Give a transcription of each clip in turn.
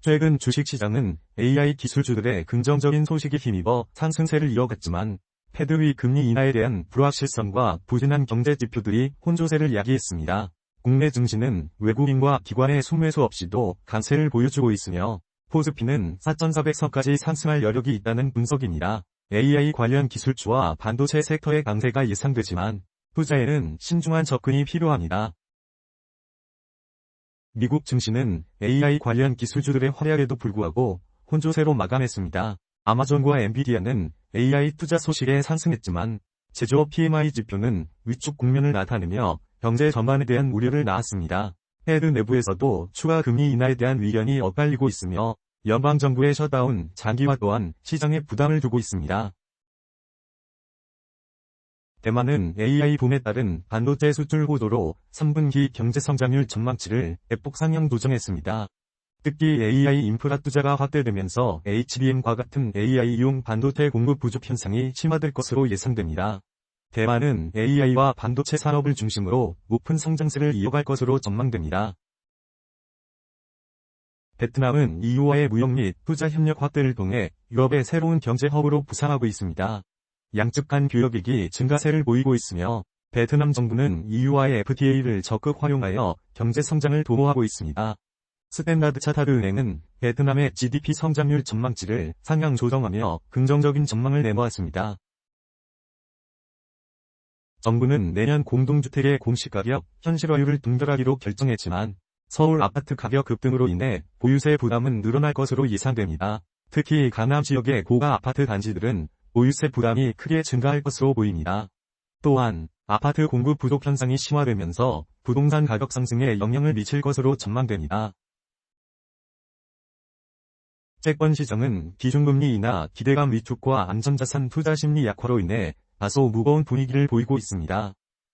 최근 주식시장은 AI 기술주들의 긍정적인 소식에 힘입어 상승세를 이어갔지만 패드 위 금리 인하에 대한 불확실성과 부진한 경제 지표들이 혼조세를 야기했습니다. 국내 증시는 외국인과 기관의 순매수 없이도 강세를 보여주고 있으며 코스피는 4,400선까지 상승할 여력이 있다는 분석입니다. AI 관련 기술주와 반도체 섹터의 강세가 예상되지만 투자에는 신중한 접근이 필요합니다. 미국 증시는 AI 관련 기술주들의 활약에도 불구하고 혼조세로 마감했습니다. 아마존과 엔비디아는 AI 투자 소식에 상승했지만 제조업 PMI 지표는 위축 국면을 나타내며 경제 전반에 대한 우려를 낳았습니다. 패드 내부에서도 추가 금리 인하에 대한 의견이 엇갈리고 있으며 연방정부의 셧다운 장기화 또한 시장에 부담을 주고 있습니다. 대만은 AI 붐에 따른 반도체 수출 호조로 3분기 경제성장률 전망치를 대폭 상향 조정했습니다. 특히 AI 인프라 투자가 확대되면서 HBM과 같은 AI용 반도체 공급 부족 현상이 심화될 것으로 예상됩니다. 대만은 AI와 반도체 산업을 중심으로 높은 성장세를 이어갈 것으로 전망됩니다. 베트남은 EU와의 무역 및 투자 협력 확대를 통해 유럽의 새로운 경제 허브로 부상하고 있습니다. 양측 간 교역액이 증가세를 보이고 있으며 베트남 정부는 EU와의 FTA를 적극 활용하여 경제 성장을 도모하고 있습니다. 스탠다드 차타르 은행은 베트남의 GDP 성장률 전망치를 상향 조정하며 긍정적인 전망을 내놓았습니다. 정부는 내년 공동주택의 공시가격 현실화율을 동결하기로 결정했지만 서울 아파트 가격 급등으로 인해 보유세 부담은 늘어날 것으로 예상됩니다. 특히 강남 지역의 고가 아파트 단지들은 보유세 부담이 크게 증가할 것으로 보입니다. 또한 아파트 공급 부족 현상이 심화되면서 부동산 가격 상승에 영향을 미칠 것으로 전망됩니다. 채권 시장은 기준금리 인하 기대감 위축과 안전자산 투자 심리 약화로 인해 다소 무거운 분위기를 보이고 있습니다.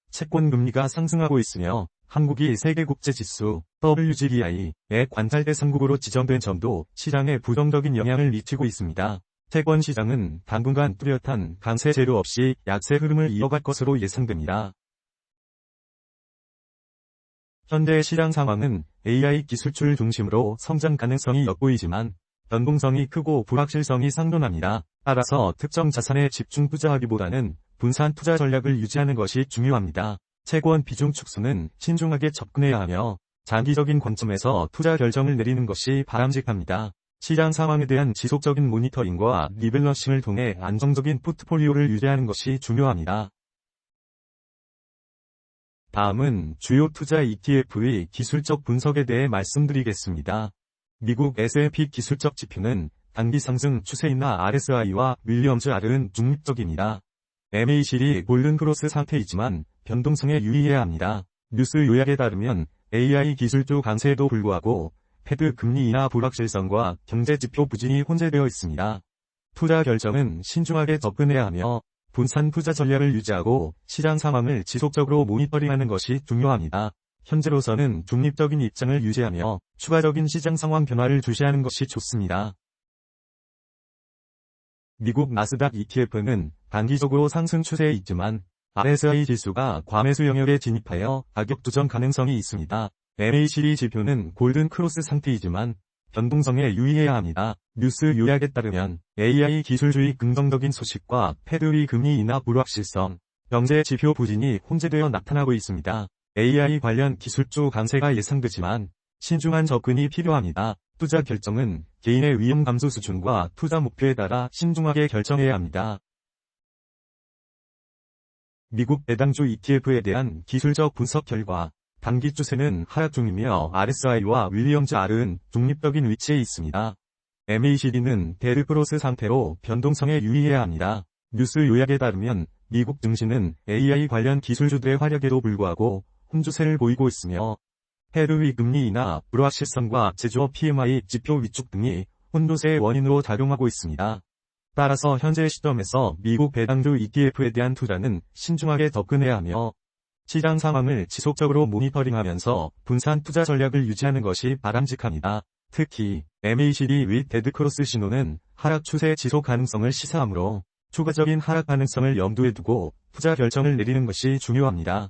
채권 금리가 상승하고 있으며 한국이 세계국제지수 WGBI의 관찰 대상국으로 지정된 점도 시장에 부정적인 영향을 미치고 있습니다. 채권 시장은 당분간 뚜렷한 강세 재료 없이 약세 흐름을 이어갈 것으로 예상됩니다. 현재 시장 상황은 AI 기술주를 중심으로 성장 가능성이 엿보이지만 변동성이 크고 불확실성이 상존합니다. 따라서 특정 자산에 집중 투자하기보다는 분산 투자 전략을 유지하는 것이 중요합니다. 채권 비중 축소는 신중하게 접근해야 하며 장기적인 관점에서 투자 결정을 내리는 것이 바람직합니다. 시장 상황에 대한 지속적인 모니터링과 리밸런싱을 통해 안정적인 포트폴리오를 유지하는 것이 중요합니다. 다음은 주요 투자 ETF의 기술적 분석에 대해 말씀드리겠습니다. 미국 S&P 기술적 지표는 단기 상승 추세이나 RSI와 윌리엄즈 R은 중립적입니다. MACD 골든 크로스 상태이지만 변동성에 유의해야 합니다. 뉴스 요약에 따르면 AI 기술주 강세에도 불구하고 패드 금리 인하 불확실성과 경제지표 부진이 혼재되어 있습니다. 투자 결정은 신중하게 접근해야 하며 분산 투자 전략을 유지하고 시장 상황을 지속적으로 모니터링하는 것이 중요합니다. 현재로서는 중립적인 입장을 유지하며 추가적인 시장 상황 변화를 주시하는 것이 좋습니다. 미국 나스닥 ETF는 단기적으로 상승 추세에 있지만 RSI 지수가 과매수 영역에 진입하여 가격 조정 가능성이 있습니다. MACD 지표는 골든 크로스 상태이지만 변동성에 유의해야 합니다. 뉴스 요약에 따르면 AI 기술주의 긍정적인 소식과 패드 위 금리 인하 불확실성, 경제 지표 부진이 혼재되어 나타나고 있습니다. AI 관련 기술주 강세가 예상되지만 신중한 접근이 필요합니다. 투자 결정은 개인의 위험 감소 수준과 투자 목표에 따라 신중하게 결정해야 합니다. 미국 배당주 ETF에 대한 기술적 분석 결과 단기 추세는 하락 중이며 RSI와 윌리엄즈 R은 중립적인 위치에 있습니다. MACD는 데드 크로스 상태로 변동성에 유의해야 합니다. 뉴스 요약에 따르면 미국 증시는 AI 관련 기술주들의 활약에도 불구하고 혼조세를 보이고 있으며 패드 위 금리 인하 불확실성과 제조업 PMI 지표 위축 등이 혼조세의 원인으로 작용하고 있습니다. 따라서 현재 시점에서 미국 배당주 ETF에 대한 투자는 신중하게 접근해야 하며 시장 상황을 지속적으로 모니터링하면서 분산 투자 전략을 유지하는 것이 바람직합니다. 특히 MACD 윗 데드크로스 신호는 하락 추세 지속 가능성을 시사하므로 추가적인 하락 가능성을 염두에 두고 투자 결정을 내리는 것이 중요합니다.